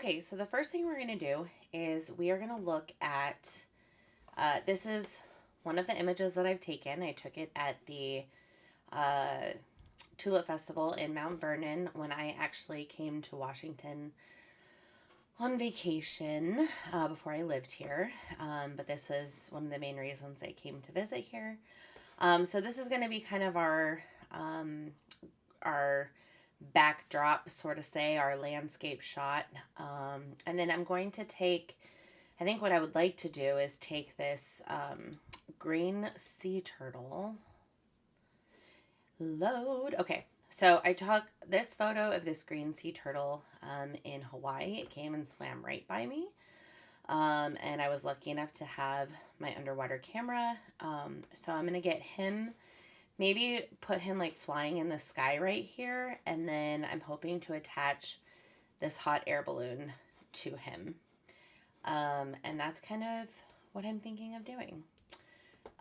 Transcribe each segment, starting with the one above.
Okay, so the first thing we're going to do is we are going to look at, this is one of the images that I've taken. I took it at the Tulip Festival in Mount Vernon when I actually came to Washington on vacation before I lived here. But this was one of the main reasons I came to visit here. So this is going to be kind of our backdrop, sort of say, our landscape shot. And then I'm going to take, I think what I would like to do is take this green sea turtle. Load. Okay, so I took this photo of this green sea turtle in Hawaii. It came and swam right by me. And I was lucky enough to have my underwater camera. So I'm going to get him, maybe put him like flying in the sky right here. And then I'm hoping to attach this hot air balloon to him. And that's kind of what I'm thinking of doing.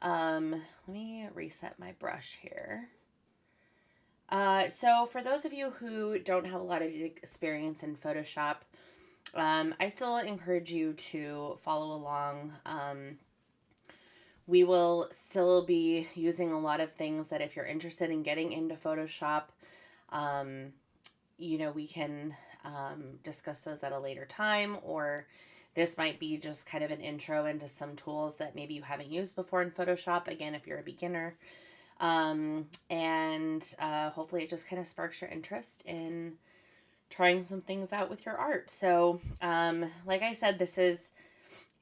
Let me reset my brush here. So for those of you who don't have a lot of experience in Photoshop, I still encourage you to follow along. We will still be using a lot of things that if you're interested in getting into Photoshop, we can discuss those at a later time, or this might be just kind of an intro into some tools that maybe you haven't used before in Photoshop, again, if you're a beginner. Hopefully it just kind of sparks your interest in trying some things out with your art. So, like I said, this is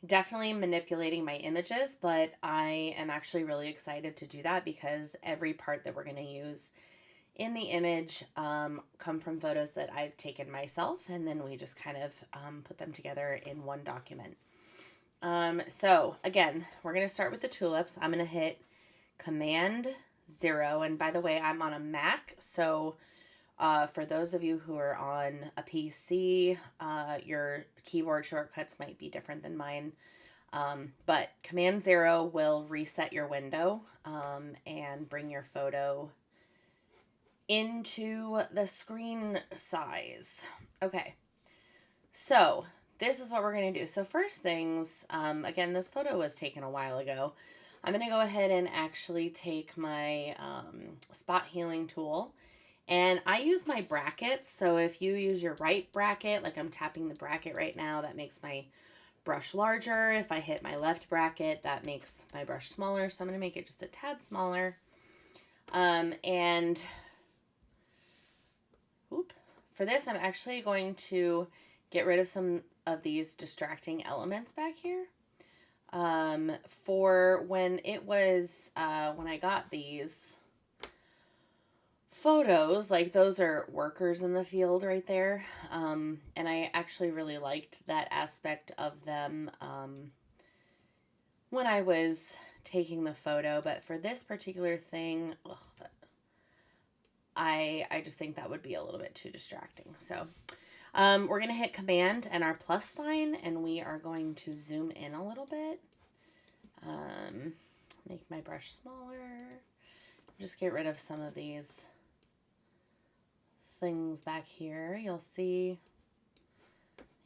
definitely manipulating my images, but I am actually really excited to do that because every part that we're going to use in the image come from photos that I've taken myself, and then we just kind of put them together in one document. So again, we're going to start with the tulips. I'm going to hit Command 0, and by the way, I'm on a Mac, so for those of you who are on a PC, your keyboard shortcuts might be different than mine, but Command 0 will reset your window and bring your photo into the screen size. Okay, so this is what we're going to do. So first things, again, this photo was taken a while ago. I'm going to go ahead and actually take my spot healing tool, and I use my brackets. So if you use your right bracket, like I'm tapping the bracket right now, that makes my brush larger. If I hit my left bracket, that makes my brush smaller. So I'm going to make it just a tad smaller. For this, I'm actually going to get rid of some of these distracting elements back here. For when it was, when I got these photos, like those are workers in the field right there. And I actually really liked that aspect of them, when I was taking the photo, but for this particular thing, I just think that would be a little bit too distracting. So, we're going to hit Command and our plus sign, and we are going to zoom in a little bit. Make my brush smaller. Just get rid of some of these things back here. You'll see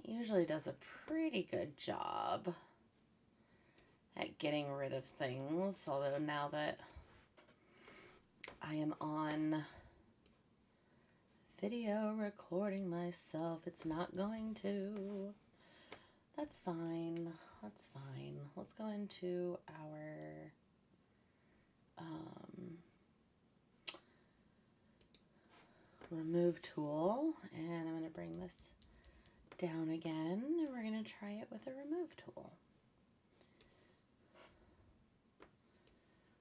it usually does a pretty good job at getting rid of things. Although now that I am on video recording myself, it's not going to. That's fine. That's fine. Let's go into our remove tool, and I'm going to bring this down again, and we're going to try it with a remove tool.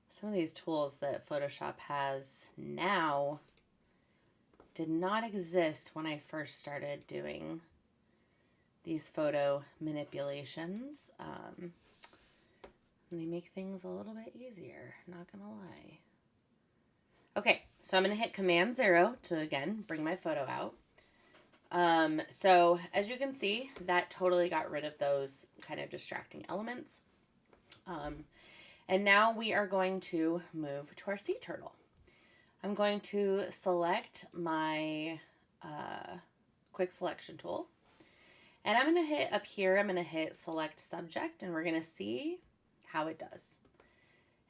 Some of these tools that Photoshop has now did not exist when I first started doing these photo manipulations. And they make things a little bit easier, not gonna lie. Okay, so I'm gonna hit Command 0 to, again, bring my photo out. So as you can see, that totally got rid of those kind of distracting elements. And now we are going to move to our sea turtle. I'm going to select my quick selection tool. And I'm going to hit up here, I'm going to hit select subject, and we're going to see how it does.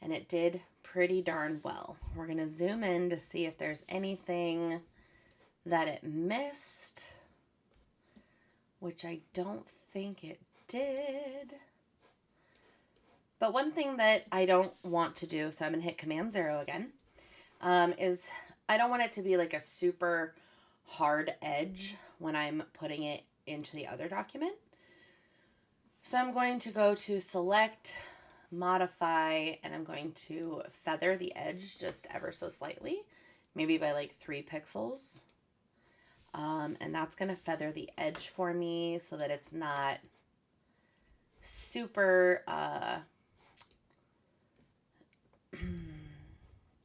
And it did pretty darn well. We're going to zoom in to see if there's anything that it missed, which I don't think it did. But one thing that I don't want to do, so I'm going to hit Command 0 again, is I don't want it to be like a super hard edge when I'm putting it into the other document. So I'm going to go to select, modify, and I'm going to feather the edge just ever so slightly, maybe by like 3 pixels. And that's going to feather the edge for me so that it's not super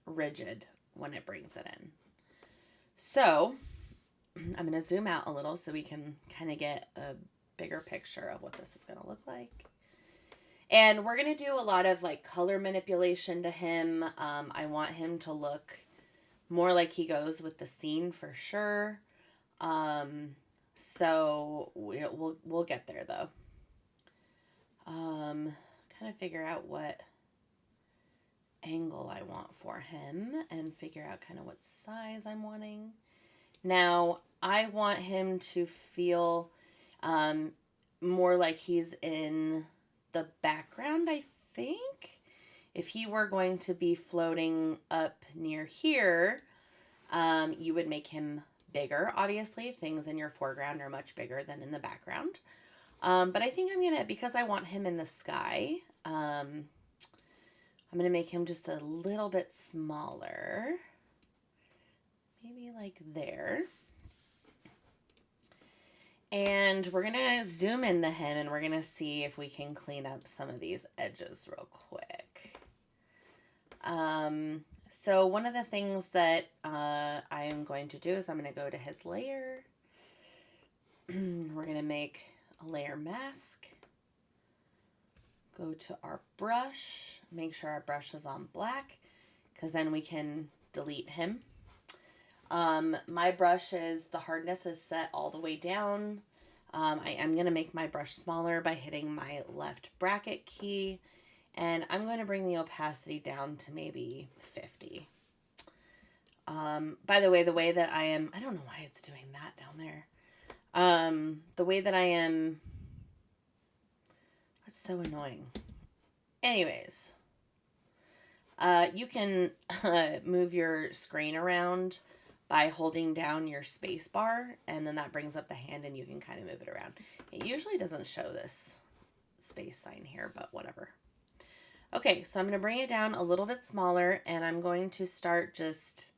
rigid when it brings it in. So I'm going to zoom out a little so we can kind of get a bigger picture of what this is going to look like. And we're going to do a lot of like color manipulation to him. I want him to look more like he goes with the scene for sure. So we'll get there though. Kind of figure out what angle I want for him and figure out kind of what size I'm wanting. Now, I want him to feel more like he's in the background, I think. If he were going to be floating up near here, you would make him bigger, obviously. Things in your foreground are much bigger than in the background. But I think I'm going to, because I want him in the sky, I'm going to make him just a little bit smaller. Maybe like there. And we're going to zoom into him and we're going to see if we can clean up some of these edges real quick. So one of the things that I am going to do is I'm going to go to his layer. We're going to make a layer mask. Go to our brush. Make sure our brush is on black because then we can delete him. My brush is, the hardness is set all the way down. I am going to make my brush smaller by hitting my left bracket key. And I'm going to bring the opacity down to maybe 50. By the way that I am, I don't know why it's doing that down there. The way that I am, that's so annoying. Anyways, you can move your screen around by holding down your space bar, and then that brings up the hand and you can kind of move it around. It usually doesn't show this space sign here, but whatever. Okay, so I'm going to bring it down a little bit smaller, and I'm going to start just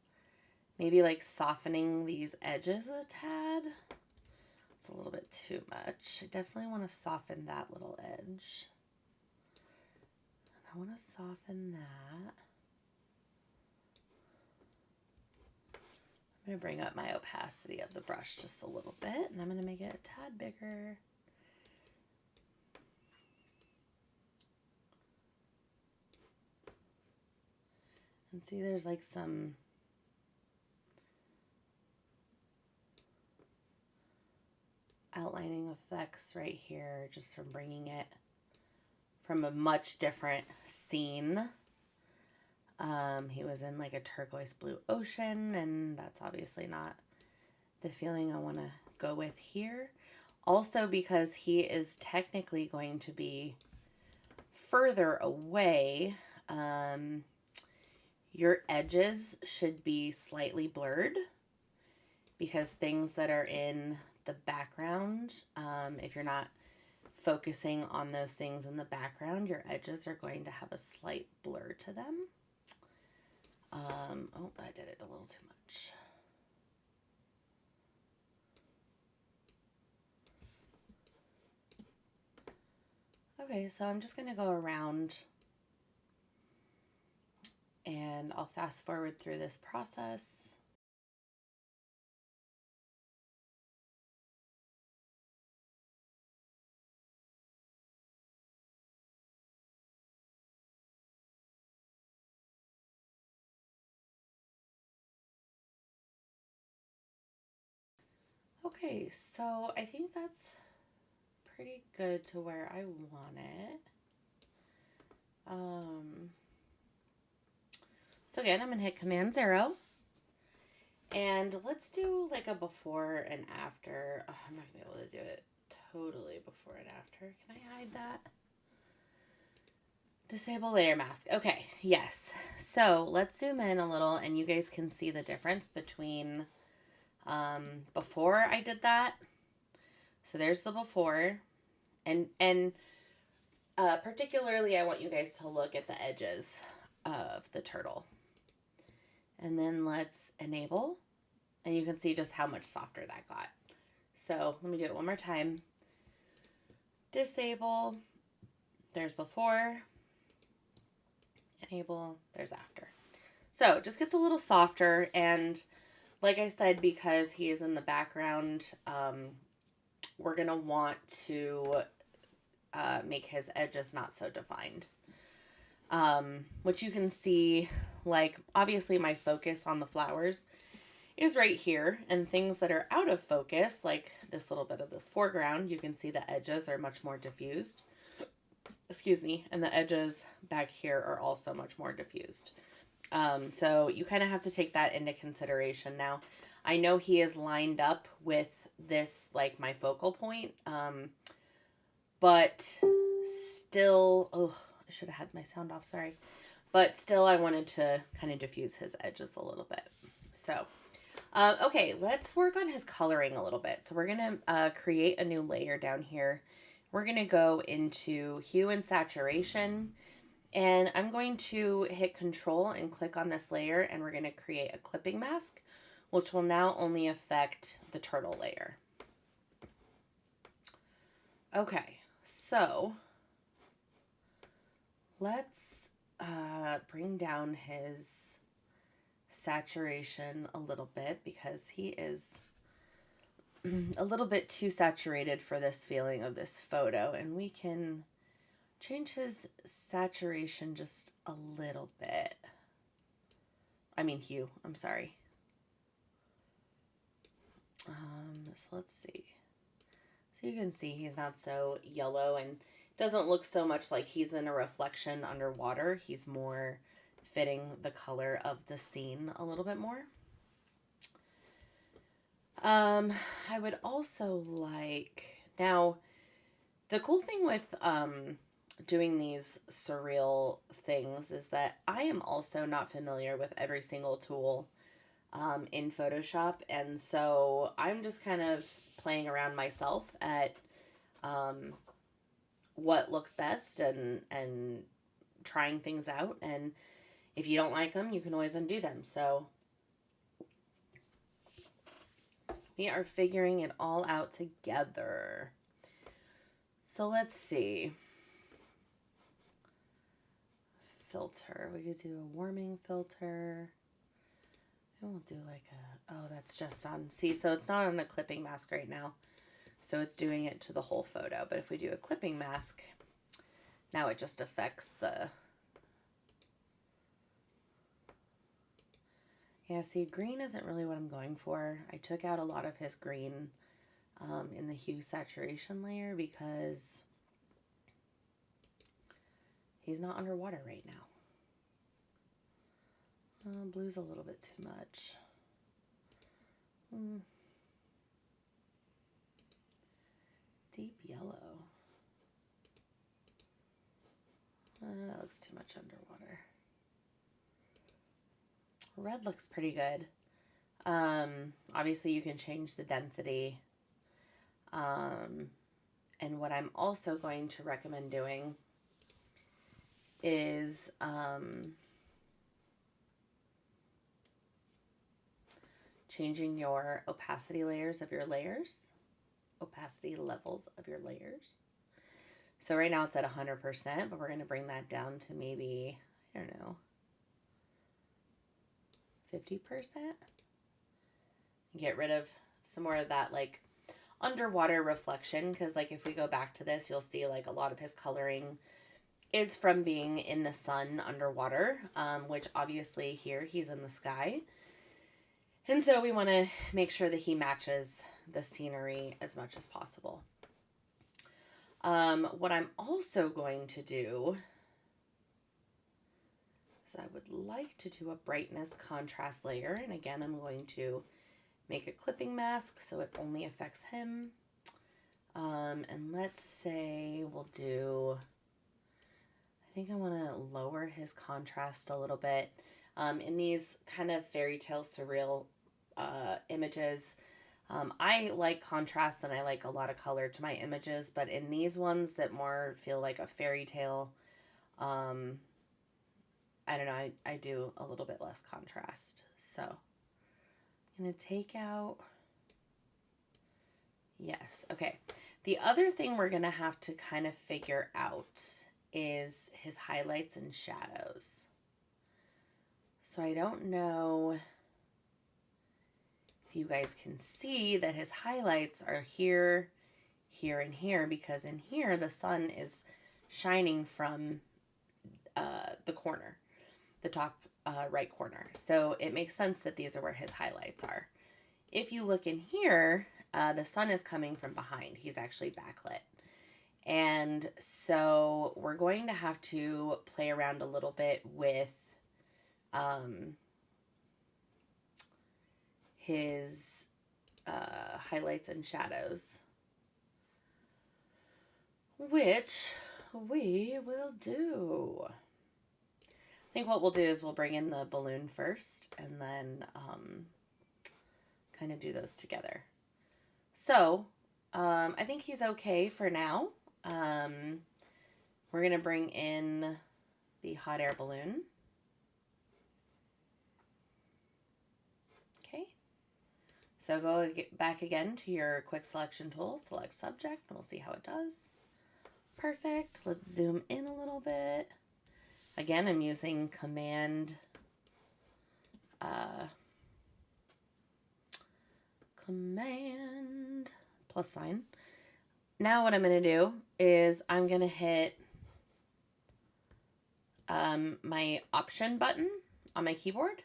maybe like softening these edges a tad. It's a little bit too much. I definitely want to soften that little edge. I want to soften that. I'm going to bring up my opacity of the brush just a little bit, and I'm going to make it a tad bigger. And see, there's like some outlining effects right here just from bringing it from a much different scene. He was in like a turquoise blue ocean, and that's obviously not the feeling I want to go with here. Also, because he is technically going to be further away, your edges should be slightly blurred because things that are in the background, if you're not focusing on those things in the background, your edges are going to have a slight blur to them. Oh, I did it a little too much. Okay, so I'm just going to go around and I'll fast forward through this process. Okay, so I think that's pretty good to where I want it. So again, I'm going to hit Command 0. And let's do like a before and after. Oh, I'm not going to be able to do it totally before and after. Can I hide that? Disable layer mask. Okay, yes. So let's zoom in a little and you guys can see the difference between before I did that. So there's the before. And particularly I want you guys to look at the edges of the turtle. And then let's enable. And you can see just how much softer that got. So let me do it one more time. Disable. There's before. Enable. There's after. So it just gets a little softer. And like I said, because he is in the background, we're going to want to make his edges not so defined. Which you can see, like, obviously my focus on the flowers is right here, and things that are out of focus, like this little bit of this foreground, you can see the edges are much more diffused. Excuse me. And the edges back here are also much more diffused. So you kind of have to take that into consideration. Now, I know he is lined up with this, like, my focal point, but still, oh, I should have had my sound off, sorry. But still, I wanted to kind of diffuse his edges a little bit. So, okay, let's work on his coloring a little bit. So we're going to create a new layer down here. We're going to go into hue and saturation. And I'm going to hit Control and click on this layer. And we're going to create a clipping mask, which will now only affect the turtle layer. Okay, so let's bring down his saturation a little bit because he is a little bit too saturated for this feeling of this photo, and we can change his saturation just a little bit. I mean hue, I'm sorry. So let's see. So you can see he's not so yellow and doesn't look so much like he's in a reflection underwater. He's more fitting the color of the scene a little bit more. I would also like, now the cool thing with doing these surreal things is that I am also not familiar with every single tool in Photoshop, and so I'm just kind of playing around myself at what looks best and trying things out, and if you don't like them, you can always undo them. So we are figuring it all out together. So let's see. Filter. We could do a warming filter. We'll do like a, oh, that's just on, see, so it's not on a clipping mask right now. So it's doing it to the whole photo. But if we do a clipping mask, now it just affects the, yeah, see, green isn't really what I'm going for. I took out a lot of his green in the hue saturation layer because he's not underwater right now. Blue's a little bit too much. Deep yellow. That looks too much underwater. Red looks pretty good. Obviously you can change the density. And what I'm also going to recommend doing is changing your opacity layers of your layers, opacity levels of your layers. So right now it's at 100%, but we're going to bring that down to maybe, I don't know, 50%. Get rid of some more of that like underwater reflection, because like if we go back to this, you'll see like a lot of his coloring is from being in the sun underwater, which obviously here he's in the sky. And so we want to make sure that he matches the scenery as much as possible. What I'm also going to do is I would like to do a brightness contrast layer. And again, I'm going to make a clipping mask so it only affects him. And let's say we'll do, I think I want to lower his contrast a little bit. In these kind of fairy tale surreal images, I like contrast and I like a lot of color to my images, but in these ones that more feel like a fairy tale, I don't know, I do a little bit less contrast. So I'm going to take out, yes, okay. The other thing we're going to have to kind of figure out is his highlights and shadows. So I don't know if you guys can see that his highlights are here, here, and here, because in here the sun is shining from the corner, the top right corner. So it makes sense that these are where his highlights are. If you look in here, the sun is coming from behind. He's actually backlit. And so we're going to have to play around a little bit with his highlights and shadows, which we will do. I think what we'll do is we'll bring in the balloon first and then kind of do those together. So I think he's okay for now. We're going to bring in the hot air balloon. Okay. So go back again to your quick selection tool, select subject, and we'll see how it does. Perfect. Let's zoom in a little bit. Again, I'm using Command plus sign. Now what I'm going to do is I'm going to hit my Option button on my keyboard.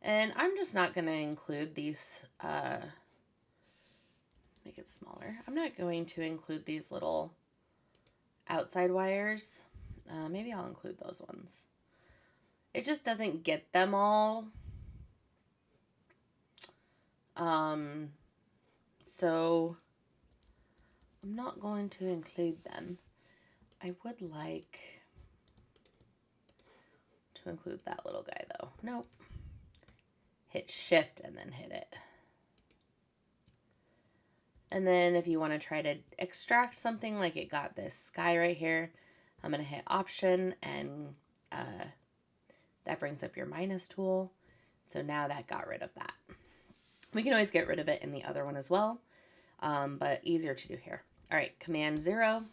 And I'm just not going to include these, make it smaller. I'm not going to include these little outside wires. Maybe I'll include those ones. It just doesn't get them all. So I'm not going to include them. I would like to include that little guy though. Nope. Hit Shift and then hit it. And then if you want to try to extract something, like it got this sky right here, I'm going to hit Option and that brings up your minus tool. So now that got rid of that. We can always get rid of it in the other one as well, but easier to do here. All right, Command 0.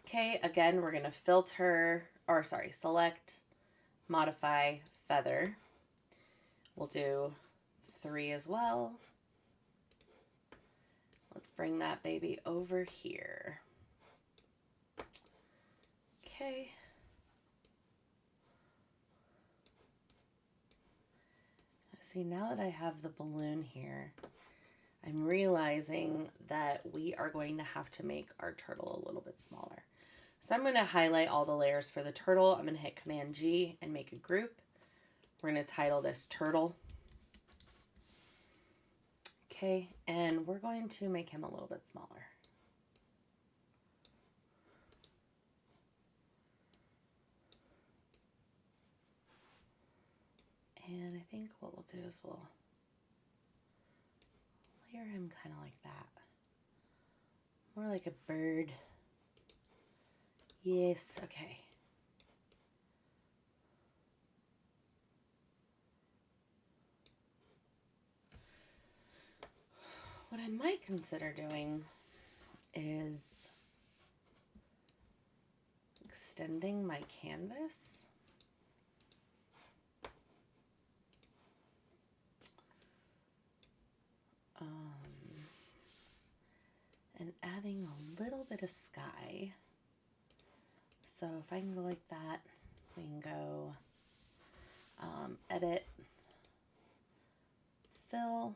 Okay, again, we're going to select, modify, feather. We'll do 3 as well. Let's bring that baby over here. Okay. See, now that I have the balloon here, I'm realizing that we are going to have to make our turtle a little bit smaller. So I'm going to highlight all the layers for the turtle. I'm going to hit Command G and make a group. We're going to title this Turtle. Okay, and we're going to make him a little bit smaller. And I think what we'll do is we'll layer him kind of like that. More like a bird. Yes, okay. What I might consider doing is extending my canvas. And adding a little bit of sky. So if I can go like that, we can go edit, fill,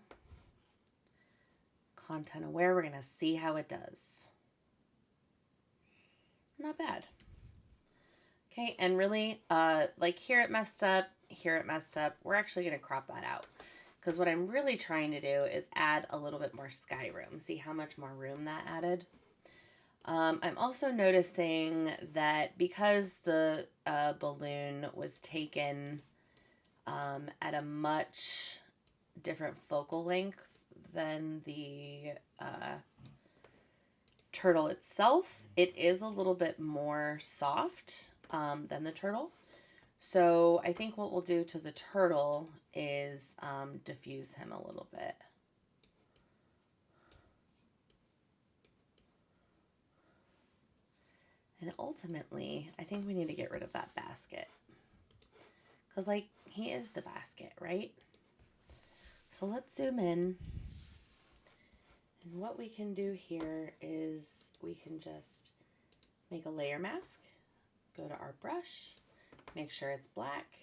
content aware. We're going to see how it does. not bad. Okay, and really, like here it messed up, here it messed up. We're actually going to crop that out. Because what I'm really trying to do is add a little bit more sky room. See how much more room that added? I'm also noticing that because the balloon was taken at a much different focal length than the turtle itself, it is a little bit more soft than the turtle. So I think what we'll do to the turtle is diffuse him a little bit. And ultimately, I think we need to get rid of that basket. Because, like, he is the basket, right? So let's zoom in. And what we can do here is we can just make a layer mask. Go to our brush. Make sure it's black.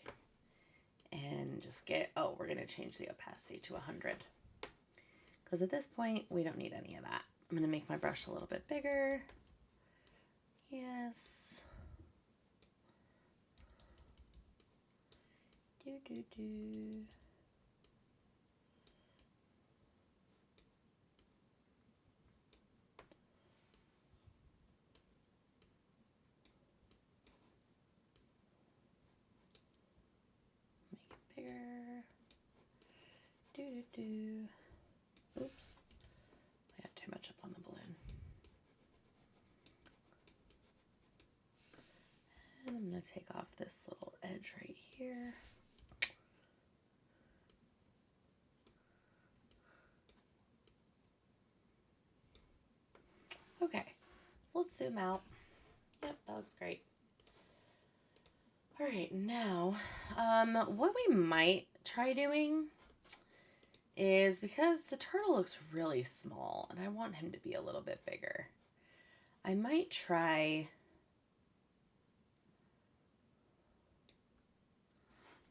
And just get, oh, we're going to change the opacity to 100. Because at this point, we don't need any of that. I'm going to make my brush a little bit bigger. Yes. Do, do, do. Make it bigger. Do, do, do. Oops. I got too much up on the balloon. And I'm going to take off this little edge right here. Okay, so let's zoom out. Yep, that looks great. All right, now, what we might try doing is, because the turtle looks really small and I want him to be a little bit bigger, I might try...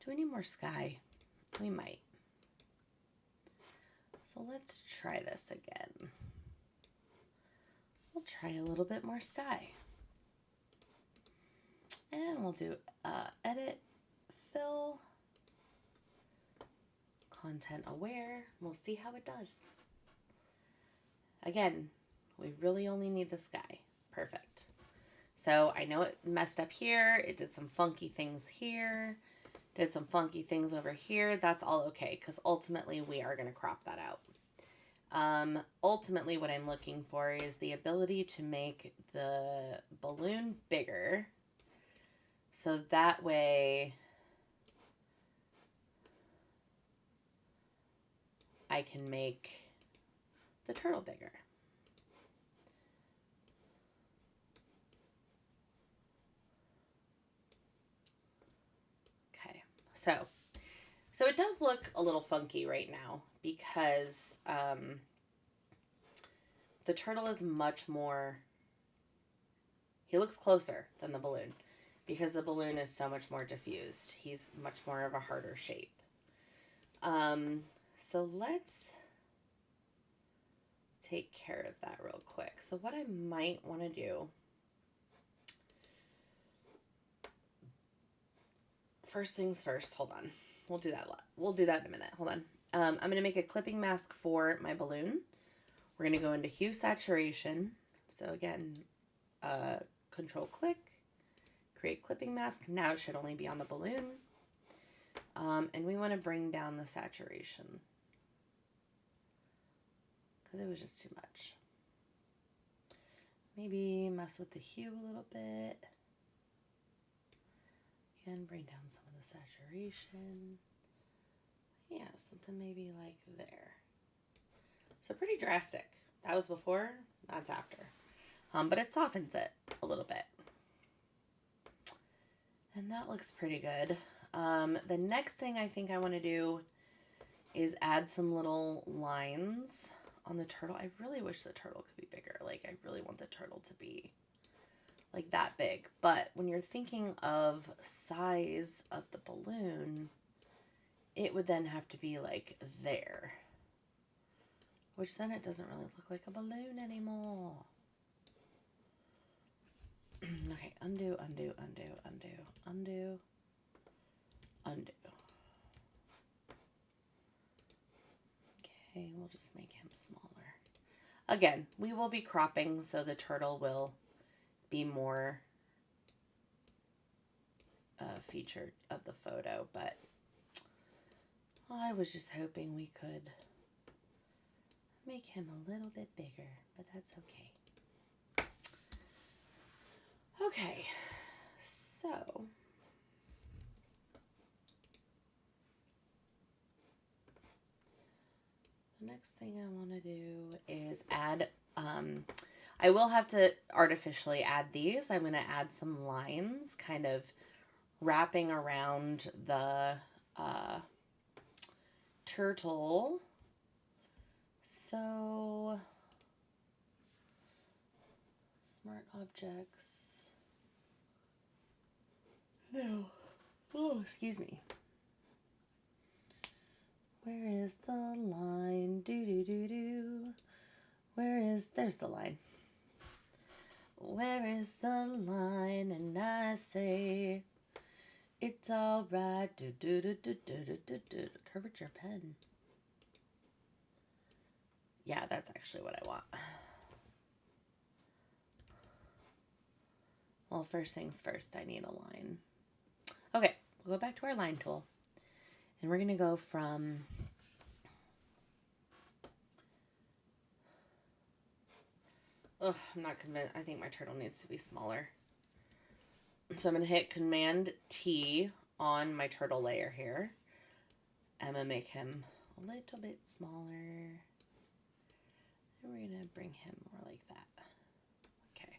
Do we need more sky? We might. So let's try this again. We'll try a little bit more sky. And we'll do edit, fill, content aware. We'll see how it does. Again, we really only need the sky. Perfect. So I know it messed up here. It did some funky things here. Did some funky things over here. That's all okay, because ultimately we are going to crop that out. Ultimately what I'm looking for is the ability to make the balloon bigger. So that way I can make the turtle bigger. Okay, so it does look a little funky right now because the turtle is much more, he looks closer than the balloon because the balloon is so much more diffused. He's much more of a harder shape. So let's take care of that real quick. So what I might want to do, first things first, hold on. We'll do that in a minute. Hold on. I'm going to make a clipping mask for my balloon. We're going to go into hue saturation. So again, control click, create clipping mask. Now it should only be on the balloon. And we want to bring down the saturation because it was just too much. Maybe mess with the hue a little bit. Again, bring down some of the saturation. Yeah, something maybe like there. So pretty drastic. That was before, that's after. But it softens it a little bit. And that looks pretty good. The next thing I think I want to do is add some little lines on the turtle. I really wish the turtle could be bigger. Like, I really want the turtle to be like that big. But when you're thinking of size of the balloon, it would then have to be like there, which then it doesn't really look like a balloon anymore. Okay, undo, undo, undo, undo, undo, undo. Okay, we'll just make him smaller. Again, we will be cropping so the turtle will be more featured of the photo, but I was just hoping we could make him a little bit bigger, but that's okay. Okay, so the next thing I want to do is add, I will have to artificially add these. I'm going to add some lines kind of wrapping around the turtle. So, smart objects. No. Oh, excuse me. Where is the line? Do. There's the line. Where is the line? And I say, it's all right. Do. Curvature pen. Yeah, that's actually what I want. Well, first things first, I need a line. Okay, we'll go back to our line tool. And we're going to go from I'm not convinced. I think my turtle needs to be smaller. So I'm going to hit Command T on my turtle layer here. I'm going to make him a little bit smaller. And we're going to bring him more like that. Okay.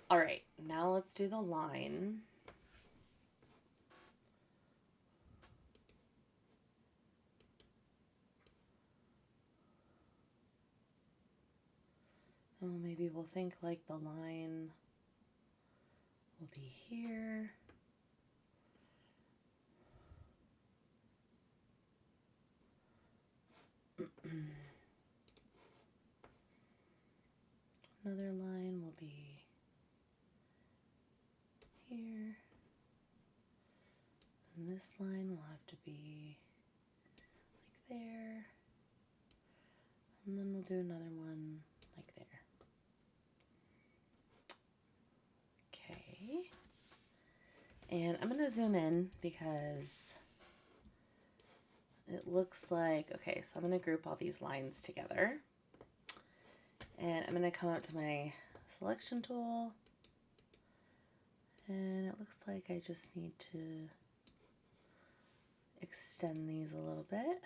All right. Now let's do the line. Oh, maybe we'll think like the line will be here. Another line will be here. And this line will have to be like there. And then we'll do another one like there. Okay. And I'm going to zoom in because it looks like, okay, so I'm going to group all these lines together. And I'm going to come up to my selection tool. And it looks like I just need to extend these a little bit.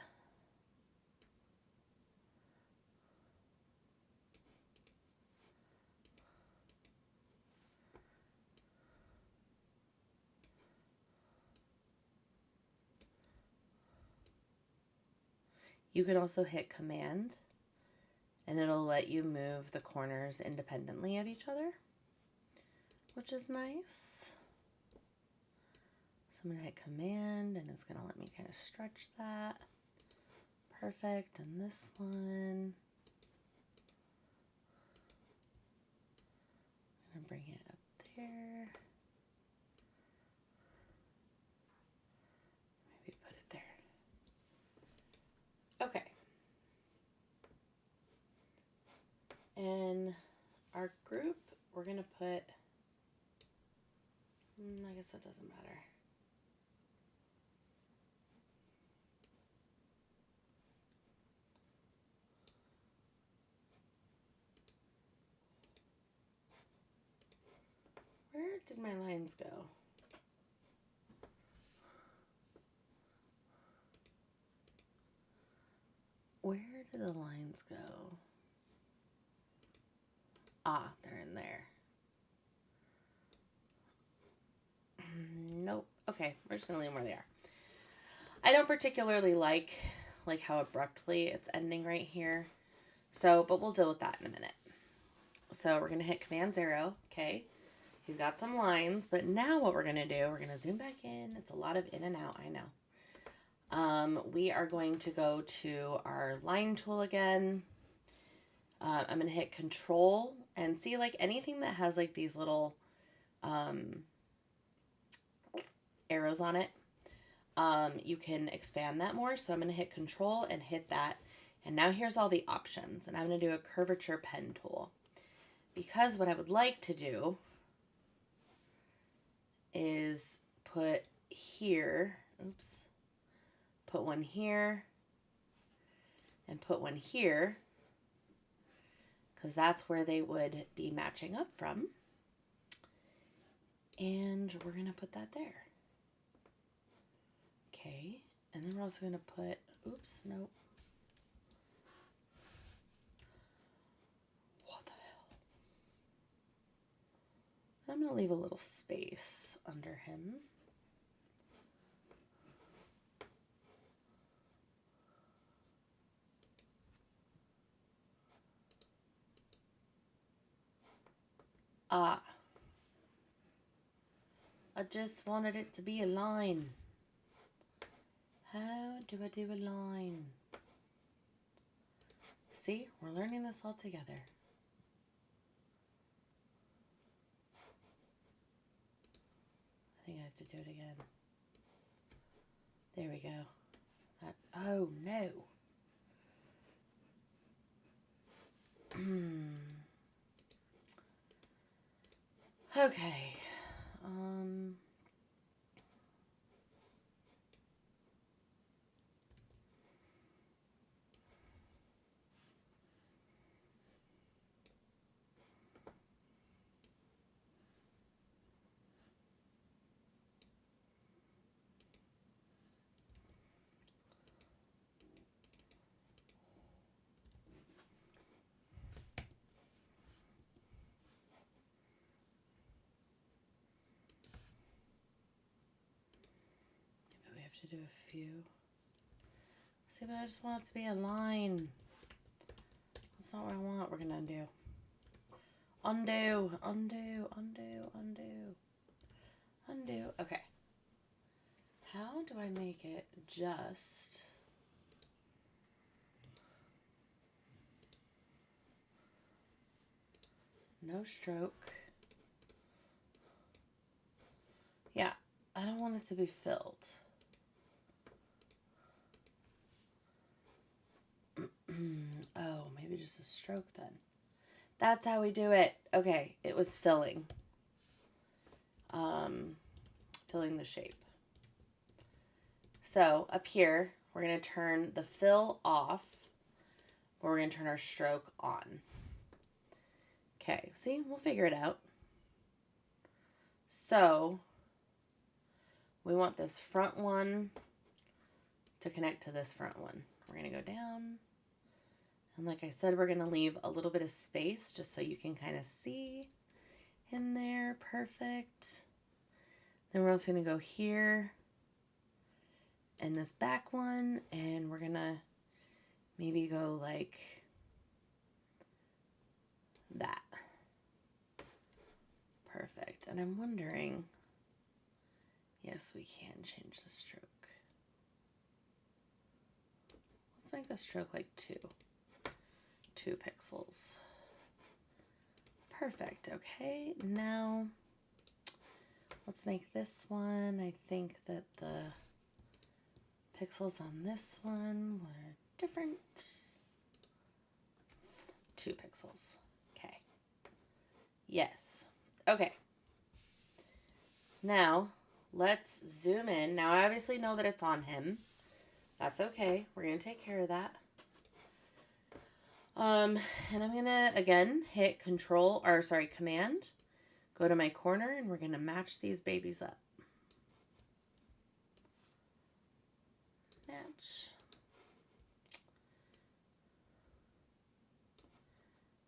You can also hit Command and it'll let you move the corners independently of each other, which is nice. So I'm going to hit Command and it's going to let me kind of stretch that. Perfect. And this one, I'm going to bring it up there. Maybe put it there. Okay. In our group, we're going to put, I guess that doesn't matter. Where did my lines go? Where did the lines go? Ah, they're in there. Nope. Okay, we're just gonna leave them where they are. I don't particularly like how abruptly it's ending right here. So, but we'll deal with that in a minute. So we're gonna hit Command 0. Okay. He's got some lines, but now what we're gonna do, we're gonna zoom back in. It's a lot of in and out, I know. We are going to go to our line tool again. I'm going to hit Control And see, like anything that has like these little arrows on it, you can expand that more. So I'm going to hit Control and hit that. And now here's all the options. And I'm going to do a curvature pen tool. Because what I would like to do is put here, put one here and put one here, because that's where they would be matching up from. And we're going to put that there. Okay, and then we're also going to put, nope. What the hell? I'm going to leave a little space under him. I just wanted it to be a line. How do I do a line? See, we're learning this all together. I think I have to do it again. There we go. Oh no. Okay. To do a few. See, but I just want it to be a line. That's not what I want. We're gonna undo. Undo, undo, undo, undo, undo. Okay. How do I make it just no stroke? Yeah, I don't want it to be filled. Oh, maybe just a stroke then. That's how we do it. Okay, it was filling. Filling the shape. So up here, we're going to turn the fill off, or we're going to turn our stroke on. Okay, see, we'll figure it out. So we want this front one to connect to this front one. We're going to go down. And like I said, we're going to leave a little bit of space just so you can kind of see in there. Perfect. Then we're also going to go here and this back one, and we're going to maybe go like that. Perfect. And I'm wondering, yes, we can change the stroke. Let's make the stroke like 2 pixels. Perfect. Okay, now let's make this one. I think that the pixels on this one were different. 2 pixels. Okay. Yes. Okay. Now let's zoom in. Now I obviously know that it's on him. That's okay. We're going to take care of that. And I'm going to, again, hit Command, go to my corner, and we're going to match these babies up. Match.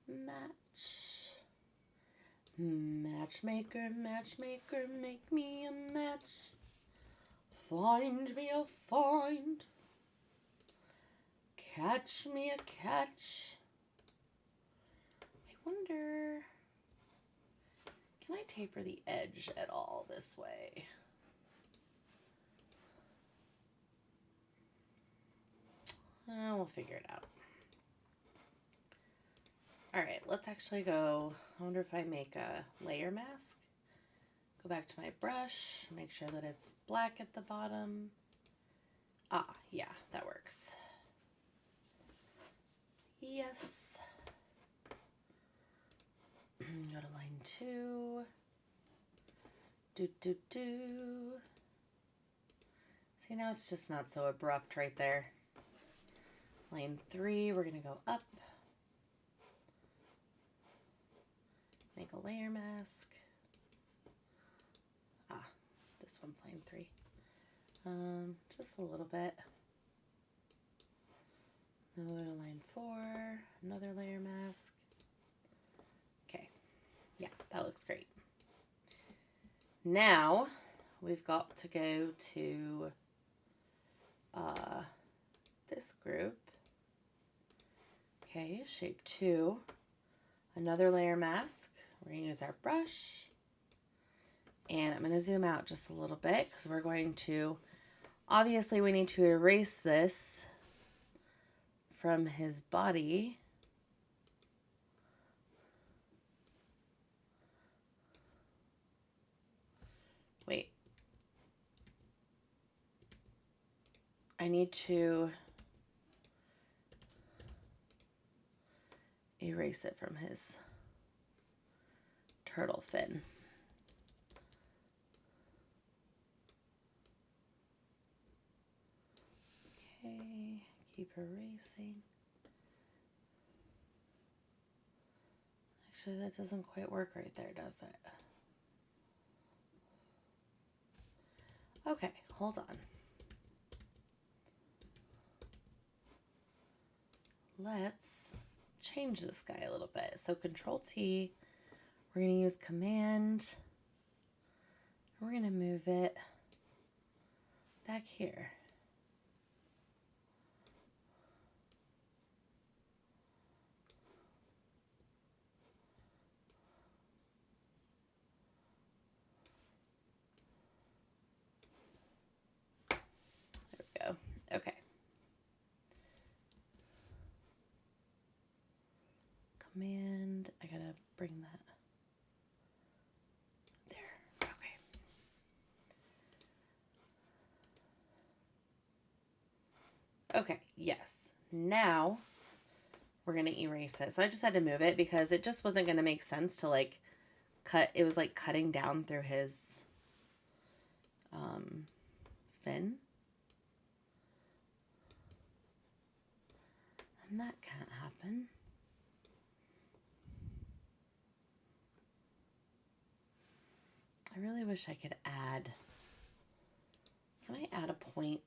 Match. Matchmaker, matchmaker, make me a match. Find me a find. Catch me a catch. I wonder, can I taper the edge at all this way? We'll figure it out. All right, let's actually go. I wonder if I make a layer mask. Go back to my brush, make sure that it's black at the bottom. Ah, yeah, that works. Yes. Go to line 2. Do. See, now it's just not so abrupt right there. Line 3, we're going to go up. Make a layer mask. Ah, this one's line 3. Just a little bit. Then we'll go to line 4, another layer mask. Okay, yeah, that looks great. Now we've got to go to this group. Okay, shape 2, another layer mask. We're going to use our brush. And I'm going to zoom out just a little bit because we're going to, obviously we need to erase this from his body. Wait. I need to erase it from his turtle fin. Okay, keep erasing. Actually, that doesn't quite work right there, does it? Okay, hold on. Let's change this guy a little bit. So Control T, we're going to use Command. We're going to move it back here. There we go. Okay. Command, I gotta bring that there. Okay. Okay, yes. Now we're gonna erase it. So I just had to move it because it just wasn't gonna make sense to like cut. It was like cutting down through his fin. And that can't happen. I really wish I could add. Can I add a point?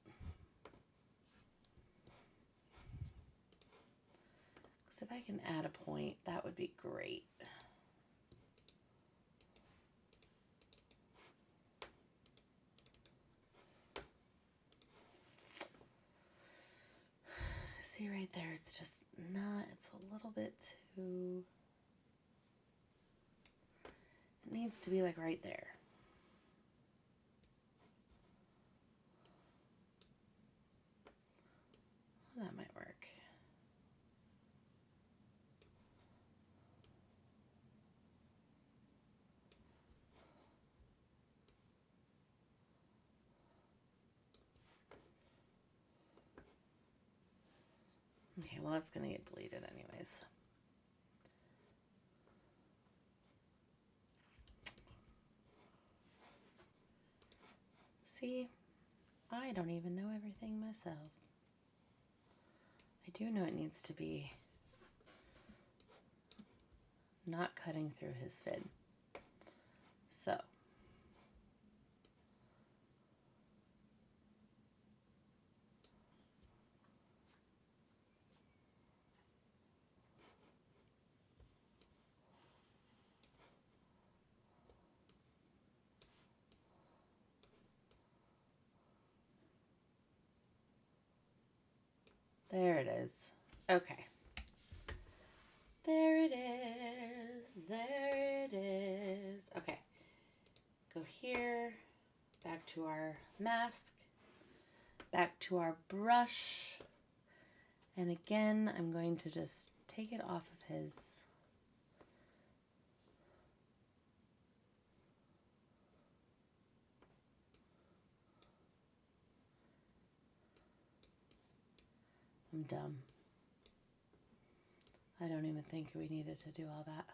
Because if I can add a point, that would be great. See right there, it's just not, it's a little bit too, it needs to be like right there. That might work. Okay, well that's gonna get deleted anyways. See, I don't even know everything myself. I do know it needs to be not cutting through his fin. So. There it is. Okay. There it is. There it is. Okay. Go here. Back to our mask. Back to our brush. And again, I'm going to just take it off of his I'm dumb. I don't even think we needed to do all that.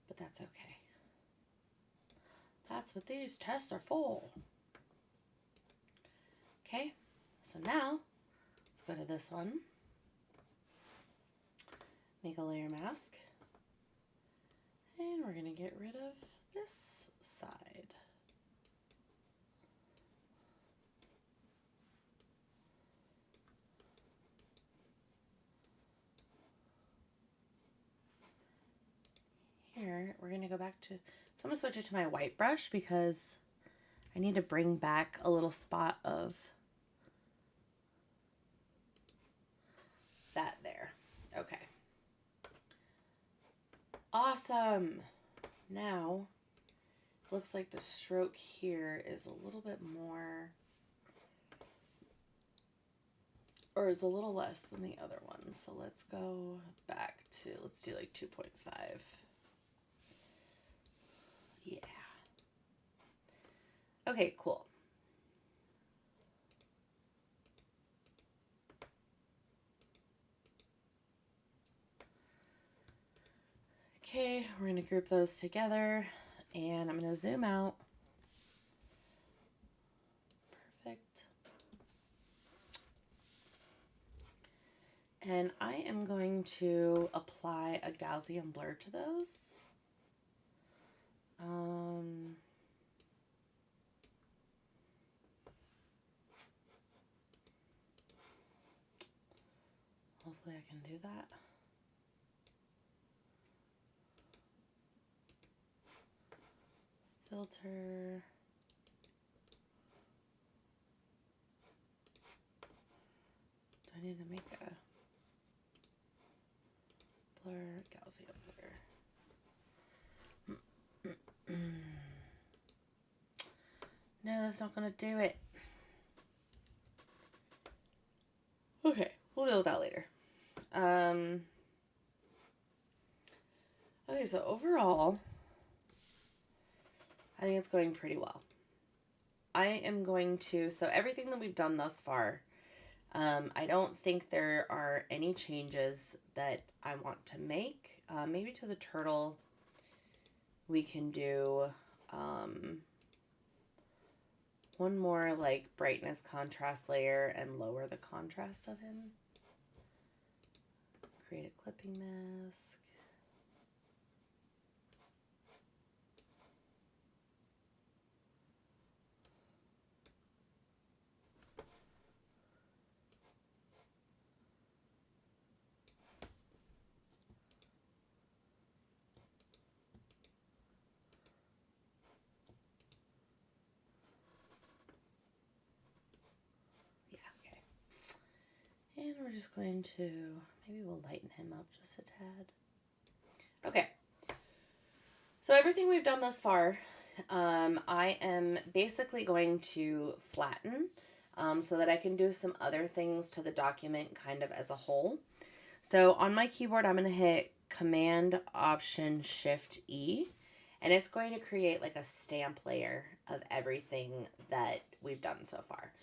But that's okay. That's what these tests are for. Okay, so now let's go to this one. Make a layer mask. And we're going to get rid of this side. Here, we're going to go back to, so I'm going to switch it to my white brush because I need to bring back a little spot of that there. Okay. Awesome. Now, looks like the stroke here is a little bit more, or is a little less than the other one. So let's go back to, let's do like 2.5. Yeah. Okay, cool. Okay, we're going to group those together and I'm going to zoom out. Perfect. And I am going to apply a Gaussian blur to those. Hopefully I can do that. Filter. Do I need to make a blur? Gaussian blur. No, that's not going to do it. Okay, we'll deal with that later. Okay, so overall, I think it's going pretty well. I am going to, so everything that we've done thus far, I don't think there are any changes that I want to make. Maybe to the turtle, we can do one more like brightness contrast layer and lower the contrast of him. Create a clipping mask. And we're just going to, maybe we'll lighten him up just a tad. Okay. So everything we've done thus far, I am basically going to flatten so that I can do some other things to the document kind of as a whole. So on my keyboard, I'm going to hit Command Option Shift E, and it's going to create like a stamp layer of everything that we've done so far.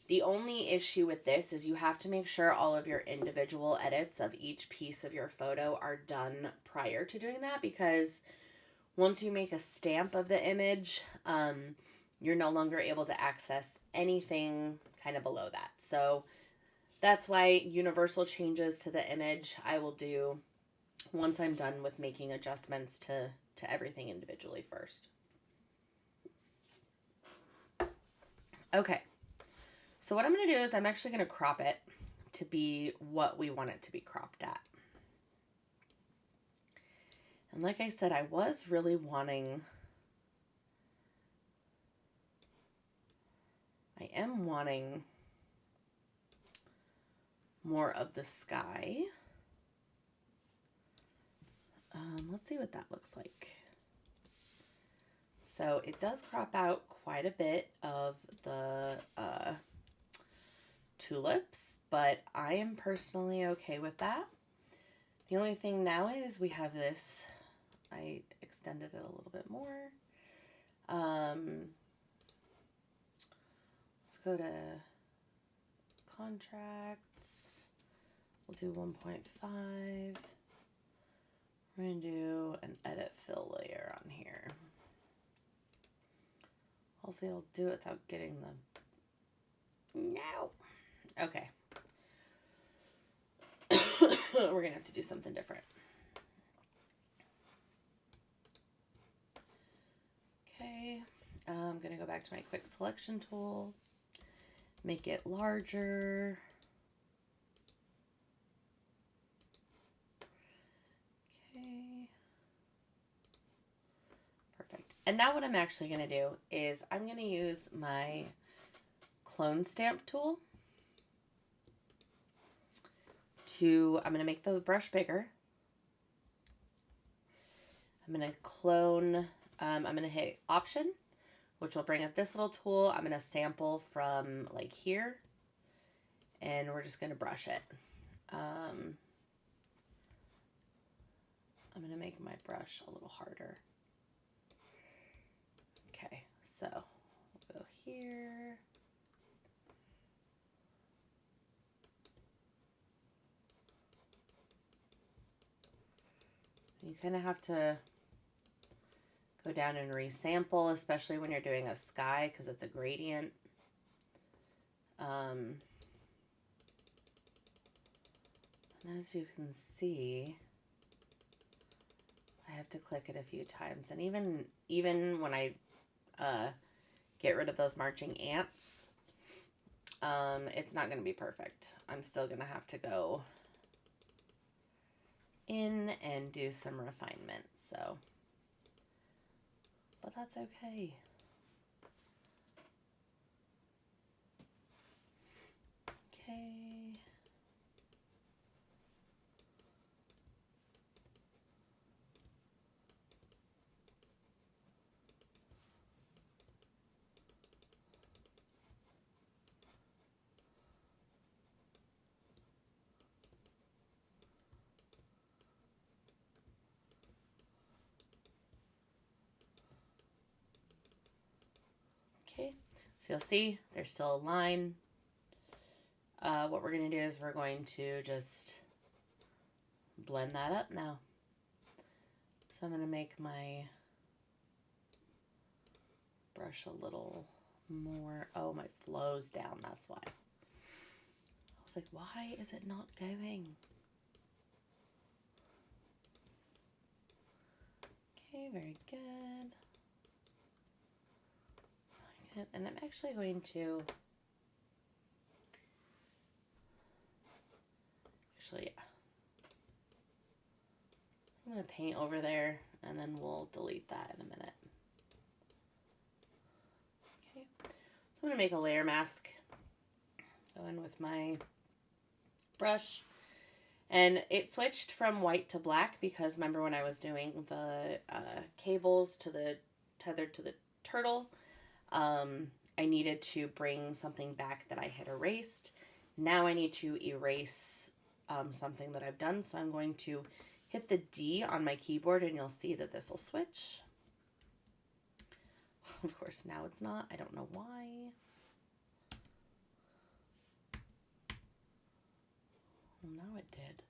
The only issue with this is you have to make sure all of your individual edits of each piece of your photo are done prior to doing that, because once you make a stamp of the image, you're no longer able to access anything kind of below that. So that's why universal changes to the image I will do once I'm done with making adjustments to everything individually first. Okay. So what I'm going to do is I'm actually going to crop it to be what we want it to be cropped at. And like I said, I was really wanting, I am wanting more of the sky. Let's see what that looks like. So it does crop out quite a bit of the tulips, but I am personally okay with that. The only thing now is we have this, I extended it a little bit more. Let's go to contracts. We'll do 1.5. We're going to do an edit fill layer on here. Hopefully it'll do it without getting the... No. Okay. We're going to have to do something different. Okay. I'm going to go back to my quick selection tool. Make it larger. Okay. Perfect. And now what I'm actually going to do is I'm going to use my clone stamp tool I'm going to make the brush bigger. I'm going to clone, I'm going to hit Option, which will bring up this little tool. I'm going to sample from like here, and we're just going to brush it. I'm going to make my brush a little harder. Okay, so we'll go here. You kind of have to go down and resample, especially when you're doing a sky, because it's a gradient. And as you can see, I have to click it a few times. And even when I get rid of those marching ants, it's not going to be perfect. I'm still going to have to go in and do some refinement, so, but that's okay. Okay. Okay, so you'll see there's still a line. What we're going to do is we're going to just blend that up now. So I'm going to make my brush a little more. Oh, my flow's down, that's why. I was like, why is it not going? Okay, very good. Good. And I'm actually going to, yeah. I'm going to paint over there, and then we'll delete that in a minute. Okay, so I'm going to make a layer mask. Go in with my brush. And it switched from white to black because remember when I was doing the cables to the tethered to the turtle, I needed to bring something back that I had erased. Now I need to erase something that I've done. So I'm going to hit the D on my keyboard and you'll see that this will switch. Of course, now it's not. I don't know why. Well, now it did.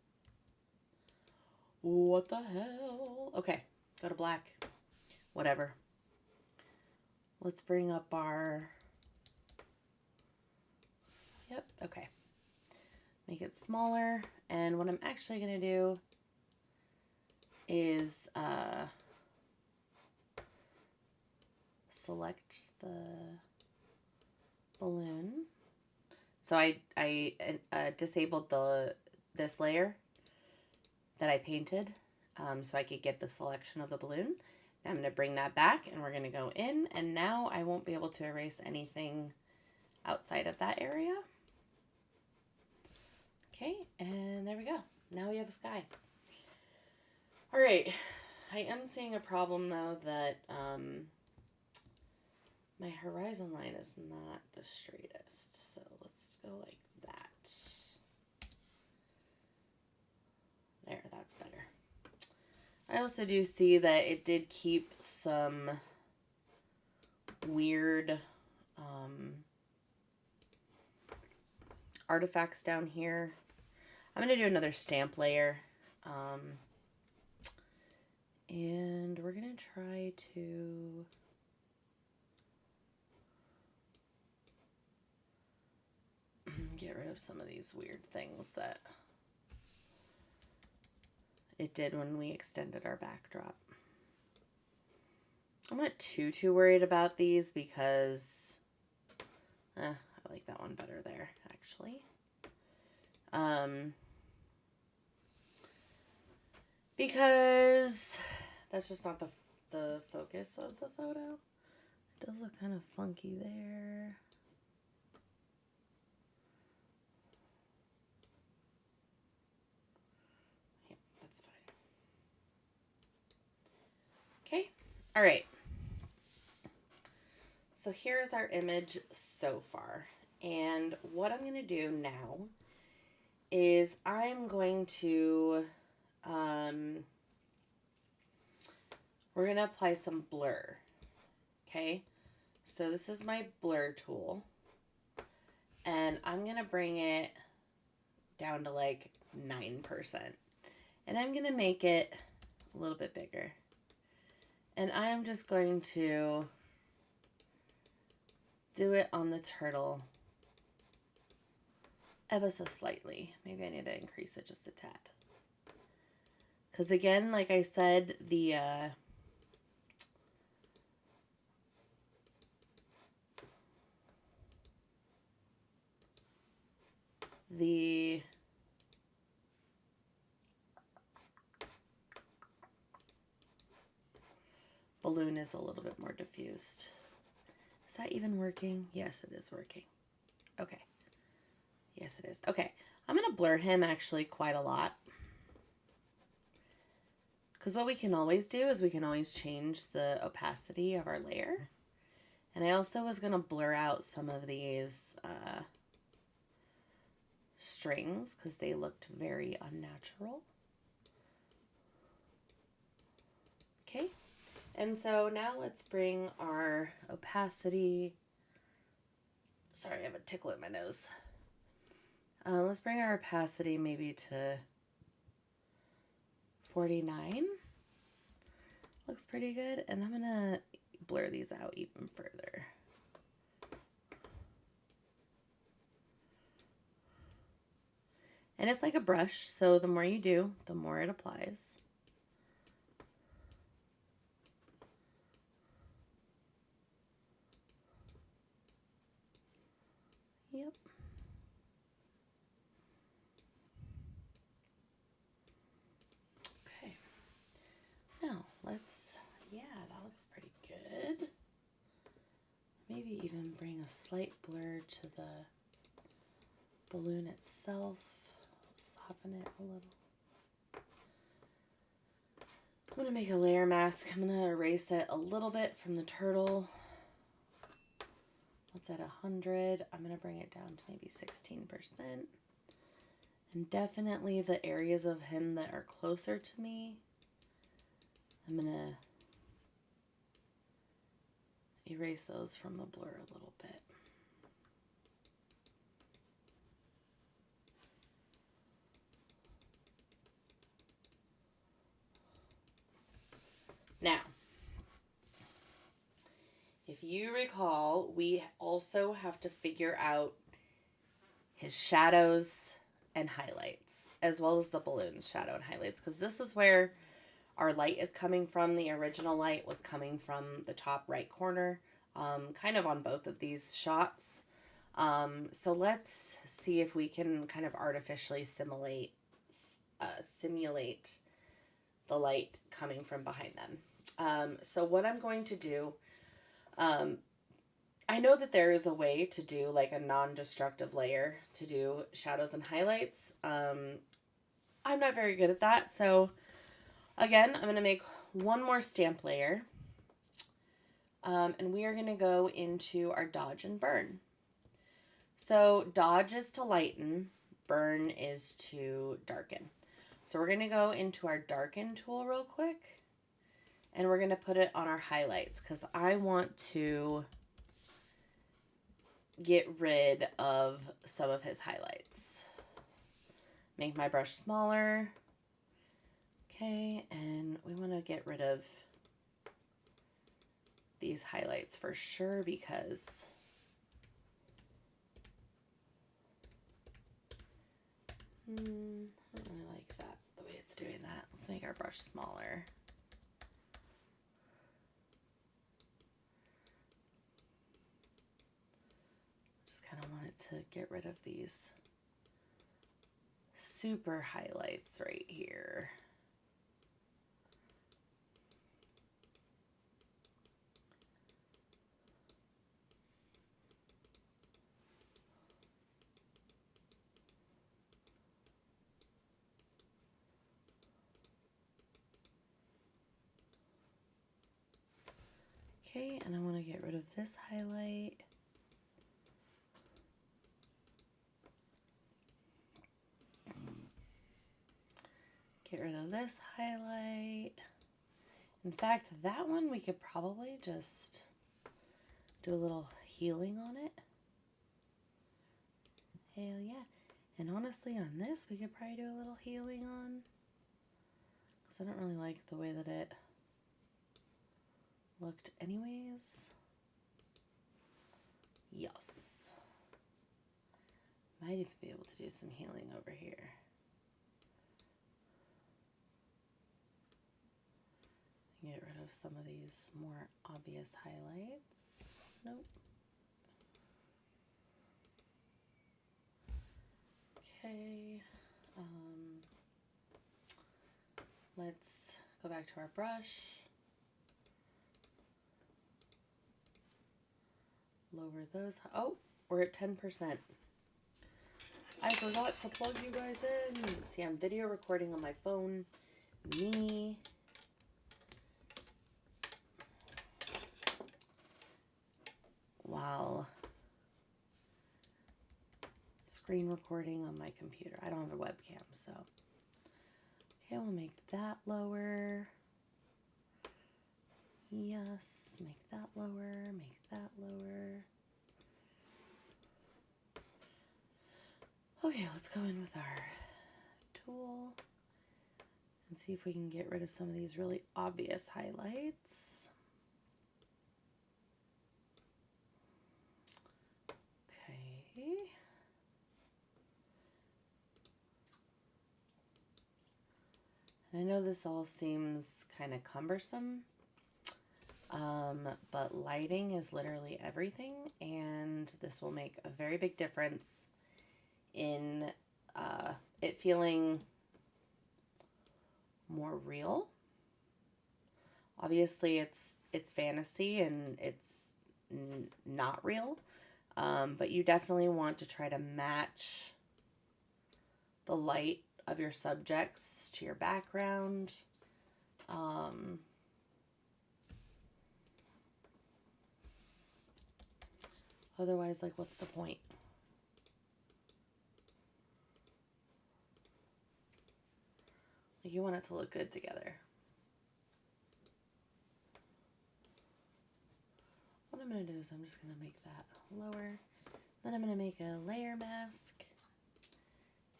What the hell? Okay, go to black. Whatever. Let's bring up our... Yep, okay. Make it smaller. And what I'm actually going to do is select the balloon. So I disabled this layer that I painted so I could get the selection of the balloon. Now I'm going to bring that back and we're going to go in, and now I won't be able to erase anything outside of that area. Okay, and there we go. Now we have a sky. All right, I am seeing a problem though that my horizon line is not the straightest. So let's go like that. There, that's better. I also do see that it did keep some weird artifacts down here. I'm going to do another stamp layer. And we're going to try to get rid of some of these weird things that it did when we extended our backdrop. I'm not too worried about these because I like that one better there, actually. Because that's just not the focus of the photo. It does look kind of funky there. Yeah, that's fine. Okay, all right. So here's our image so far. And what I'm going to do now is I'm going to, we're going to apply some blur. Okay. So this is my blur tool. And I'm going to bring it down to like 9%. And I'm going to make it a little bit bigger. And I'm just going to do it on the turtle ever so slightly. Maybe I need to increase it just a tad. Because again, like I said, the balloon is a little bit more diffused. Is that even working? Yes, it is working. Okay. Yes, it is. Okay. I'm going to blur him actually quite a lot. Because what we can always do is we can always change the opacity of our layer. And I also was going to blur out some of these strings because they looked very unnatural. Okay. And so now let's bring our opacity. Sorry, I have a tickle in my nose. Let's bring our opacity maybe to 49. Looks pretty good. And I'm going to blur these out even further. And it's like a brush, so the more you do, the more it applies. Yep. Okay. Now, yeah, that looks pretty good. Maybe even bring a slight blur to the balloon itself. Soften it a little. I'm going to make a layer mask. I'm going to erase it a little bit from the turtle. What's at 100? I'm going to bring it down to maybe 16%. And definitely the areas of him that are closer to me, I'm going to erase those from the blur a little bit. Now, if you recall, we also have to figure out his shadows and highlights, as well as the balloon's shadow and highlights, because this is where our light is coming from. The original light was coming from the top right corner, kind of on both of these shots. So let's see if we can kind of artificially simulate the light coming from behind them. So what I'm going to do, I know that there is a way to do like a non-destructive layer to do shadows and highlights. I'm not very good at that. So again, I'm going to make one more stamp layer. And we are going to go into our dodge and burn. So dodge is to lighten, burn is to darken. So we're going to go into our darken tool real quick. And we're going to put it on our highlights because I want to get rid of some of his highlights. Make my brush smaller. Okay, and we want to get rid of these highlights for sure because I don't really like that, the way it's doing that. Let's make our brush smaller. Just kind of wanted to get rid of these super highlights right here. Okay, and I want to get rid of this highlight. Get rid of this highlight. In fact, that one we could probably just do a little healing on it. Hell yeah. And honestly, on this, we could probably do a little healing on. Because I don't really like the way that it looked anyways. Yes. Might even be able to do some healing over here. Get rid of some of these more obvious highlights. Nope. Okay. Let's go back to our brush. Lower those. Oh, we're at 10%. I forgot to plug you guys in. See, I'm video recording on my phone. Me. While screen recording on my computer. I don't have a webcam, so. Okay, we'll make that lower. Yes, make that lower, make that lower. Okay, let's go in with our tool and see if we can get rid of some of these really obvious highlights. Okay. And I know this all seems kind of cumbersome, but lighting is literally everything, and this will make a very big difference in it feeling more real. Obviously, it's fantasy and it's not real, but you definitely want to try to match the light of your subjects to your background. Otherwise, like, what's the point? Like, you want it to look good together. What I'm going to do is I'm just going to make that lower. Then I'm going to make a layer mask.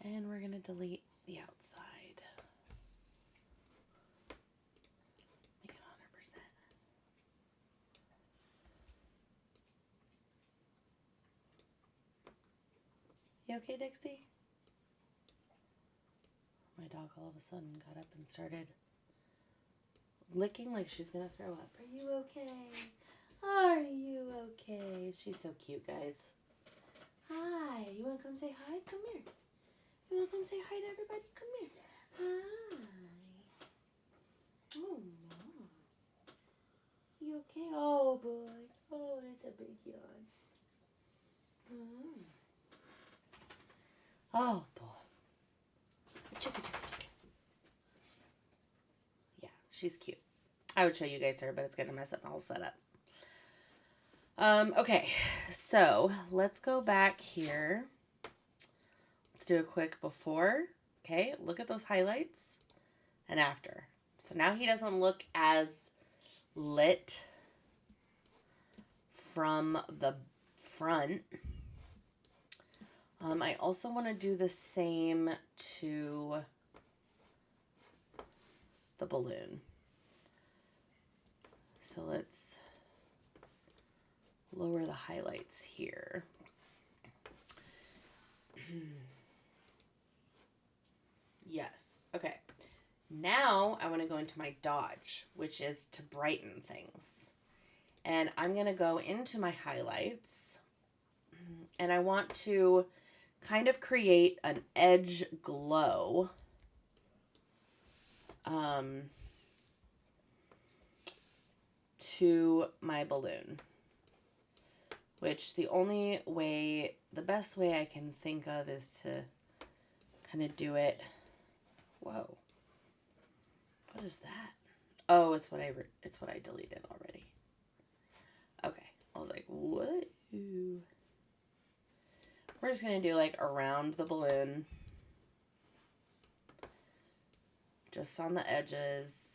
And we're going to delete the outside. Make it 100%. You okay, Dixie? My dog all of a sudden got up and started licking like she's going to throw up. Are you okay? Are you okay? She's so cute, guys. Hi. You want to come say hi? Come here. You want to come say hi to everybody? Come here. Hi. Oh, Mom. You okay? Oh, boy. Oh, it's a big yawn. Oh, boy. Chicka, chicka, chicka. Yeah, she's cute. I would show you guys her, but it's going to mess up my whole setup. Okay, so let's go back here. Let's do a quick before. Okay, look at those highlights and after. So now he doesn't look as lit from the front. I also want to do the same to the balloon. So let's lower the highlights here. Yes. Okay. Now I want to go into my dodge, which is to brighten things. And I'm going to go into my highlights, and I want to kind of create an edge glow. To my balloon, which the best way I can think of is to kind of do it. Whoa. What is that? Oh, it's what I deleted already. Okay. I was like, what? We're just going to do like around the balloon. Just on the edges.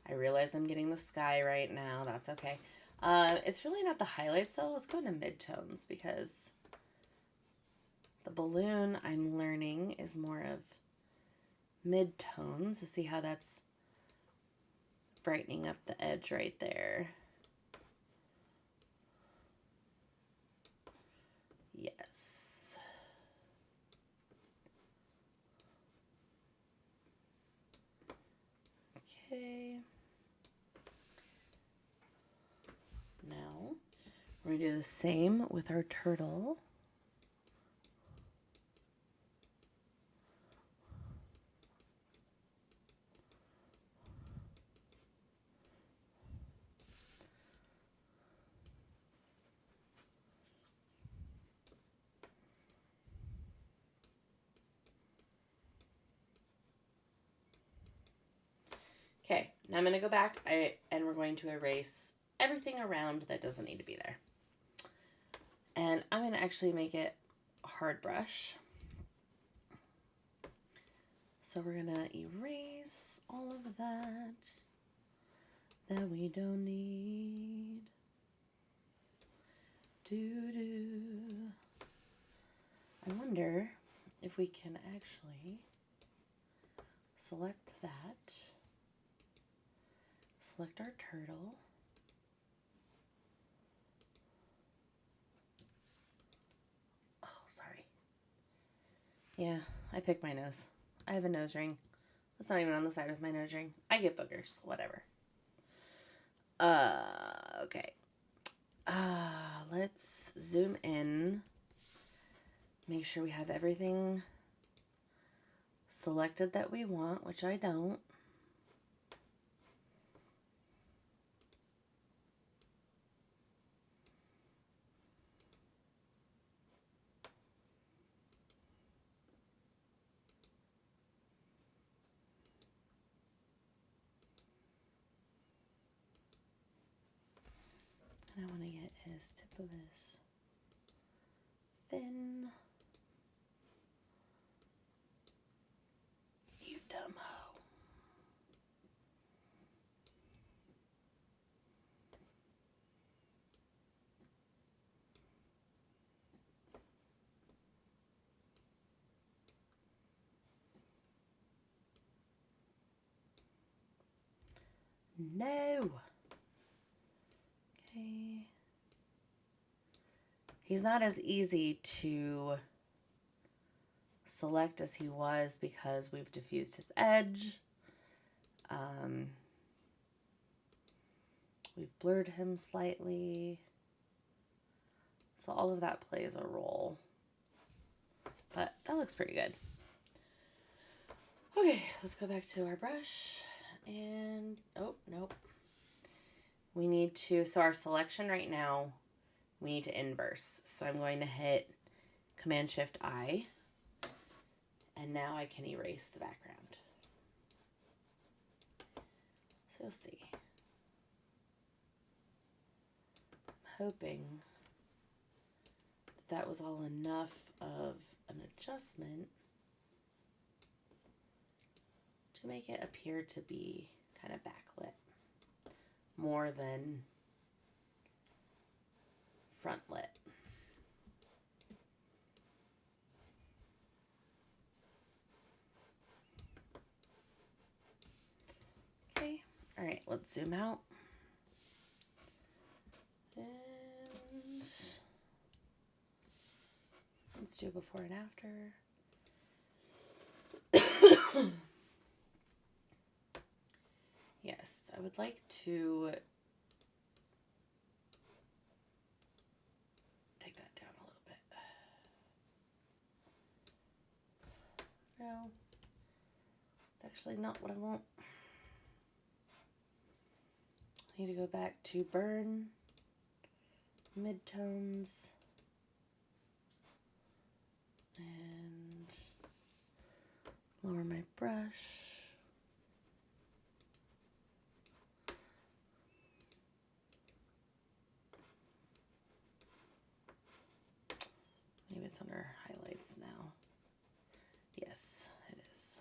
I realize I'm getting the sky right now. That's okay. It's really not the highlights though. Let's go into midtones because the balloon I'm learning is more of midtones. So see how that's brightening up the edge right there. Yes. Okay. Now, we're going to do the same with our turtle. Okay, now I'm going to go back and we're going to erase everything around that doesn't need to be there. And I'm going to actually make it a hard brush. So we're going to erase all of that we don't need. I wonder if we can actually select that. Select our turtle. Oh, sorry. Yeah, I picked my nose. I have a nose ring. That's not even on the side of my nose ring. I get boogers. Whatever. Okay. Let's zoom in. Make sure we have everything selected that we want, which I don't. And I want to get his tip of his fin. You dumb hoe. No. Okay. He's not as easy to select as he was because we've diffused his edge. We've blurred him slightly. So all of that plays a role. But that looks pretty good. Okay, let's go back to our brush. And, oh, nope. We need to, so our selection right now, we need to inverse. So I'm going to hit Command-Shift-I. And now I can erase the background. So you'll see. I'm hoping that was all enough of an adjustment to make it appear to be kind of backlit more than front lit. let's zoom out. And let's do before and after. Yes, I would like to take that down a little bit. No, it's actually not what I want. I need to go back to burn, midtones, and lower my brush. Maybe it's under highlights now. Yes, it is.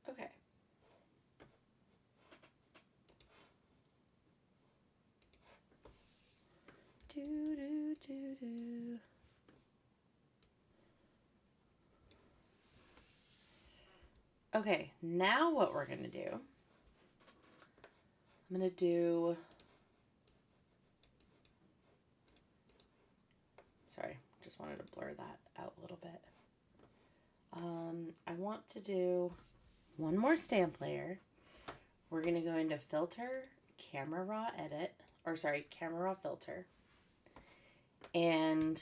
Okay. Okay, now what we're going to do, I'm going to do, sorry, just wanted to blur that out a little bit. I want to do one more stamp layer. We're going to go into filter, camera raw edit, or sorry, camera raw filter. And,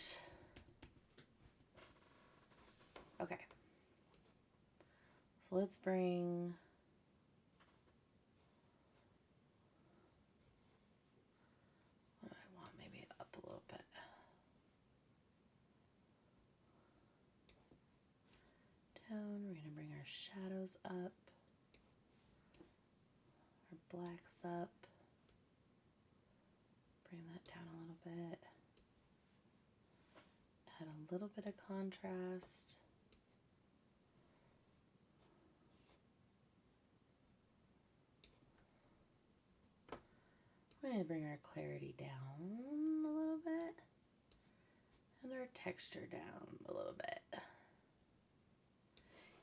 okay. So let's bring, what do I want? Maybe up a little bit. Down, we're going to bring our shadows up, our blacks up, bring that down a little bit, add a little bit of contrast. We're going to bring our clarity down a little bit and our texture down a little bit.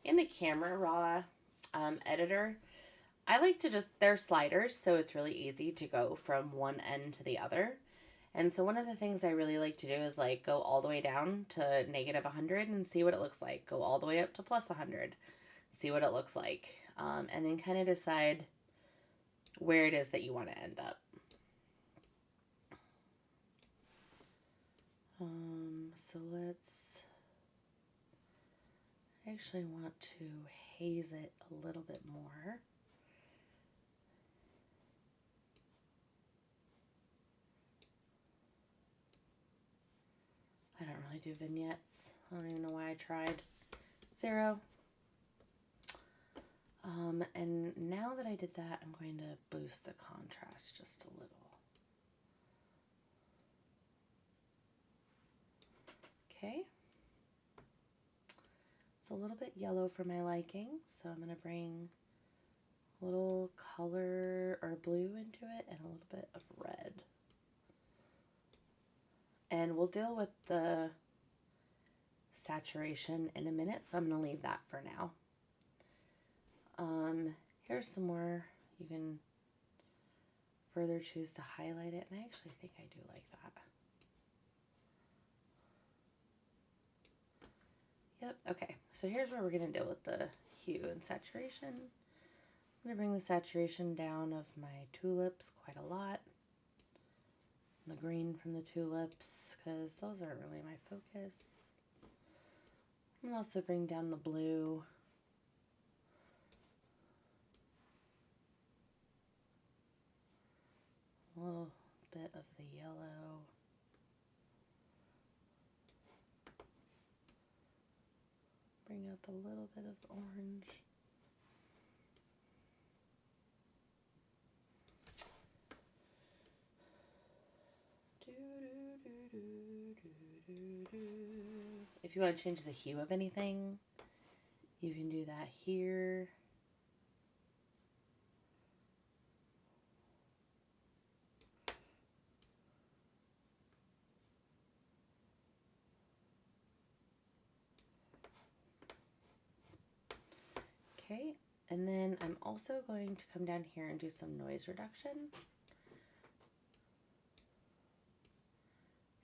In the camera raw editor, I like to just, they're sliders, so it's really easy to go from one end to the other. And so one of the things I really like to do is like go all the way down to -100 and see what it looks like. Go all the way up to +100, see what it looks like. And then kind of decide where it is that you want to end up. So let's, I actually want to haze it a little bit more. I don't really do vignettes. I don't even know why I tried. 0. And now that I did that, I'm going to boost the contrast just a little. Okay. It's a little bit yellow for my liking, so I'm going to bring a little color or blue into it and a little bit of red. And we'll deal with the saturation in a minute, so I'm going to leave that for now. Here's some more. You can further choose to highlight it, and I actually think I do like that. Yep, okay, so here's where we're going to deal with the hue and saturation. I'm going to bring the saturation down of my tulips quite a lot. The green from the tulips, because those aren't really my focus. And also bring down the blue. A little bit of the yellow. Bring up a little bit of orange. If you want to change the hue of anything, you can do that here. Okay, and then I'm also going to come down here and do some noise reduction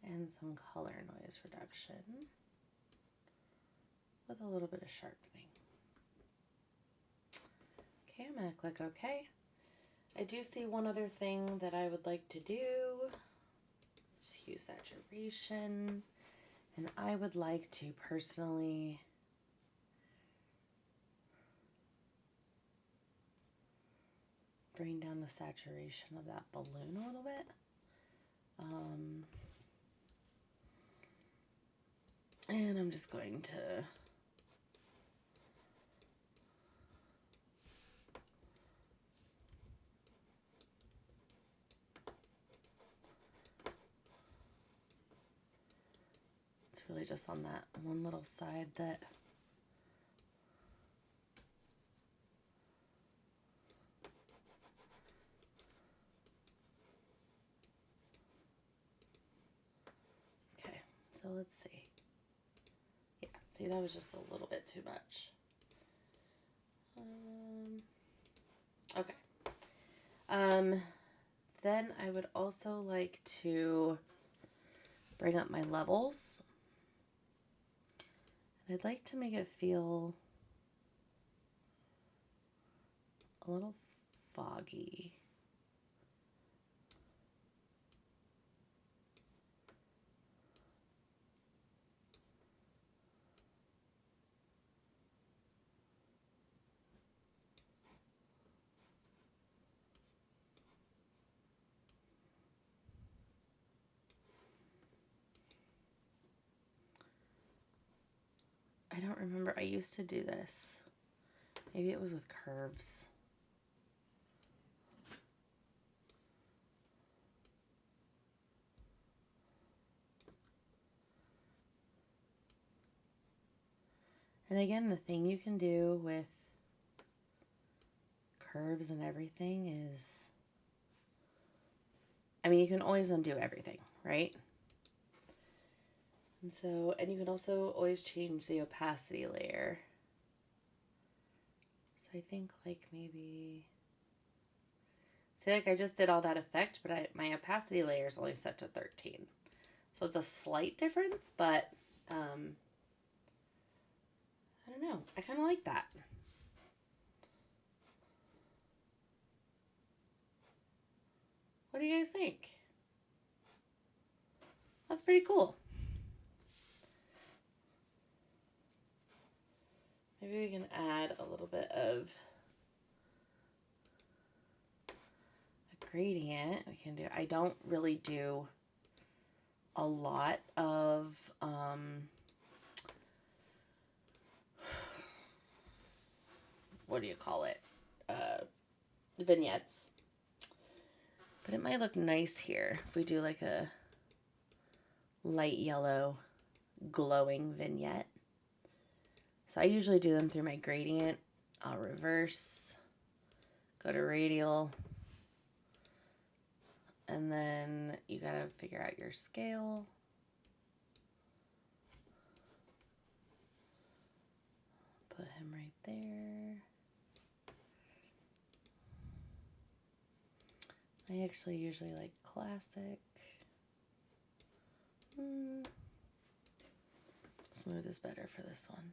and some color noise reduction with a little bit of sharpening. Okay, I'm going to click OK. I do see one other thing that I would like to do. Just hue saturation. And I would like to personally bring down the saturation of that balloon a little bit. And I'm just going to it's really just on that one little side that okay, so let's see. Yeah, see, that was just a little bit too much. Okay. Then I would also like to bring up my levels. I'd like to make it feel a little foggy. I don't remember. I used to do this. Maybe it was with curves. And again, the thing you can do with curves and everything is, I mean, you can always undo everything, right? And so, and you can also always change the opacity layer. So I think like maybe, see, like I just did all that effect, but my opacity layer is only set to 13. So it's a slight difference, but I don't know. I kind of like that. What do you guys think? That's pretty cool. Maybe we can add a little bit of a gradient. We can do, I don't really do a lot of what do you call it? Vignettes. But it might look nice here if we do like a light yellow glowing vignette. So I usually do them through my gradient. I'll reverse, go to radial, and then you gotta figure out your scale. Put him right there. I actually usually like classic. Smooth is better for this one.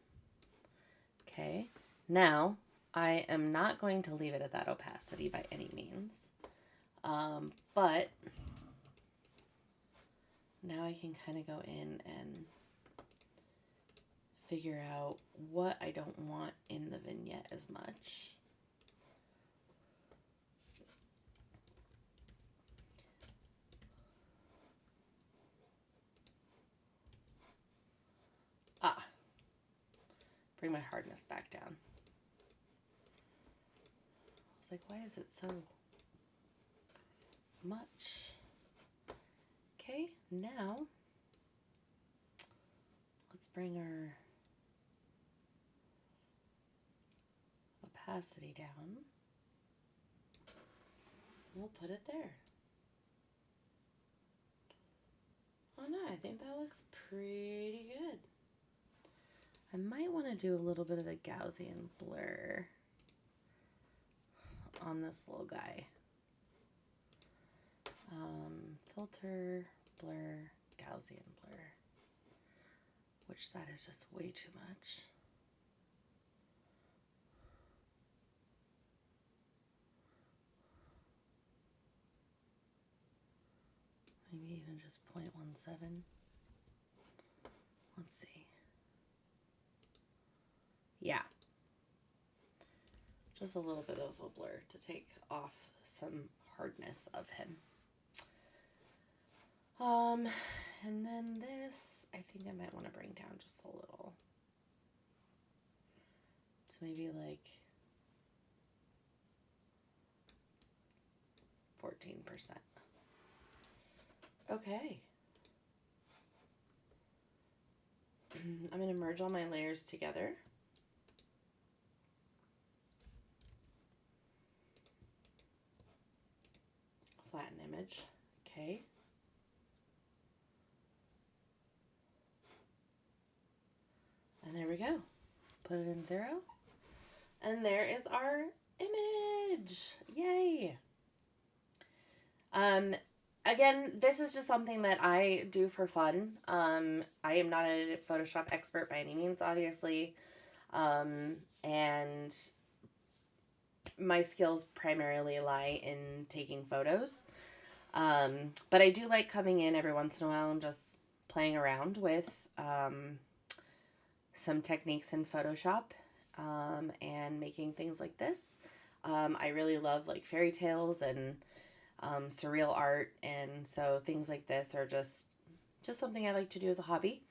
Okay, now I am not going to leave it at that opacity by any means, but now I can kind of go in and figure out what I don't want in the vignette as much. Bring my hardness back down. I was like, why is it so much? Okay, now let's bring our opacity down. We'll put it there. Oh no, I think that looks pretty good. I might want to do a little bit of a Gaussian blur. on this little guy. Filter, blur, Gaussian blur, which that is just way too much. Maybe even just 0.17. Let's see. Yeah. Just a little bit of a blur to take off some hardness of him. And then this, I think I might want to bring down just a little. To maybe like 14%. Okay. I'm going to merge all my layers together. Flatten image. Okay. And there we go. Put it in 0. And there is our image. Yay. Again, this is just something that I do for fun. I am not a Photoshop expert by any means, obviously. And my skills primarily lie in taking photos. But I do like coming in every once in a while and just playing around with some techniques in Photoshop and making things like this. I really love like fairy tales and surreal art, and so things like this are just something I like to do as a hobby.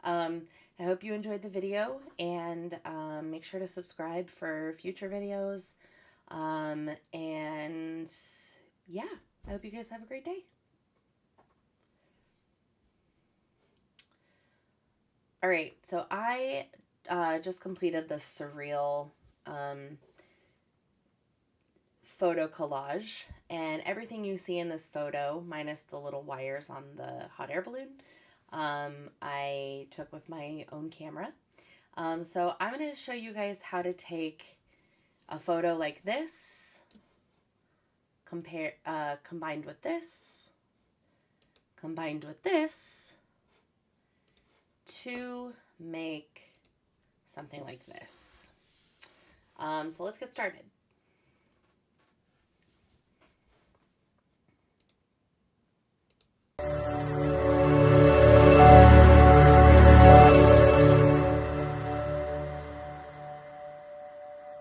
I hope you enjoyed the video, and make sure to subscribe for future videos. And yeah, I hope you guys have a great day. All right, so I just completed the Surreal photo collage, and everything you see in this photo, minus the little wires on the hot air balloon, I took with my own camera. So I'm going to show you guys how to take a photo like this, combined with this, to make something like this. So let's get started.